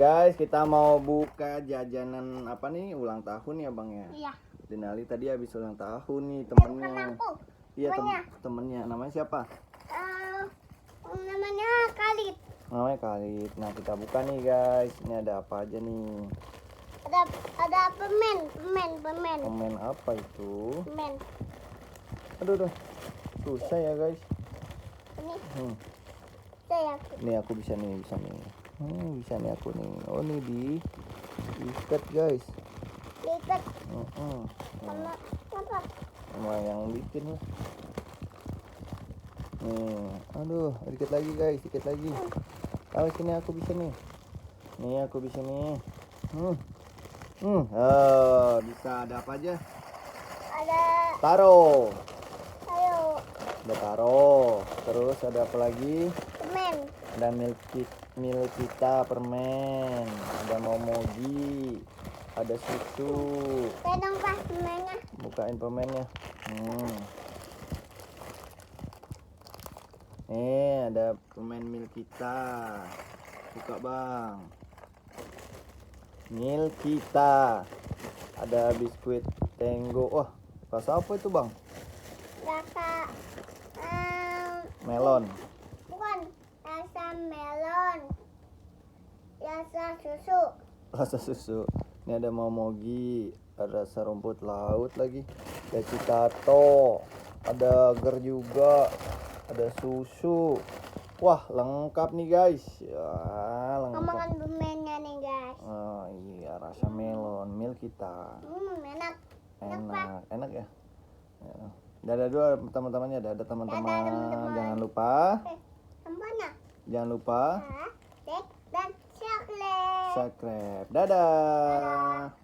Guys, kita mau buka jajanan apa nih? Ulang tahun ya Bang ya? Iya. Denali tadi habis ulang tahun nih Bukan temennya. aku. Iya temennya. temennya. Namanya siapa? Namanya Khalid. Namanya Khalid. Nah kita buka nih guys. Ini ada apa aja nih? Ada permen. Permen apa itu? Permen. Aduh. Susah ya guys. Ini. Ini aku bisa nih. Bisa nih aku nih. Oh nih diikat guys. Diikat. Sama apa? Sama yang bikin lah. Nih, aduh, dikit lagi guys, dikit lagi. Sini aku bisa nih. Nih aku bisa nih. Bisa ada apa aja? Ada Taro. ayo. Ada taro. Terus ada apa lagi? Permen. Ada Milkita permen. Ada Momogi. Ada susu. Pedang pas permennya. Bukain permennya. Nih ada permen Milkita. Buka bang. Milkita. Ada biskuit Tenggo. Wah, rasa apa itu bang? Rasa Melon. bukan rasa melon. Rasa susu. Rasa susu. Ini ada Momogi. Ada rasa rumput laut lagi. Ada Citato. Ada agar juga. Ada susu. Wah, lengkap nih guys. Ya, lengkap. Makan permennya nih guys. Oh iya, rasa melon, Milkita. Enak. Enak ya. Dadah dulu teman-temannya, dadah teman-teman. Dadah, teman-teman. Jangan lupa. Tempatnya. Jangan lupa Like dan subscribe. subscribe. Dadah.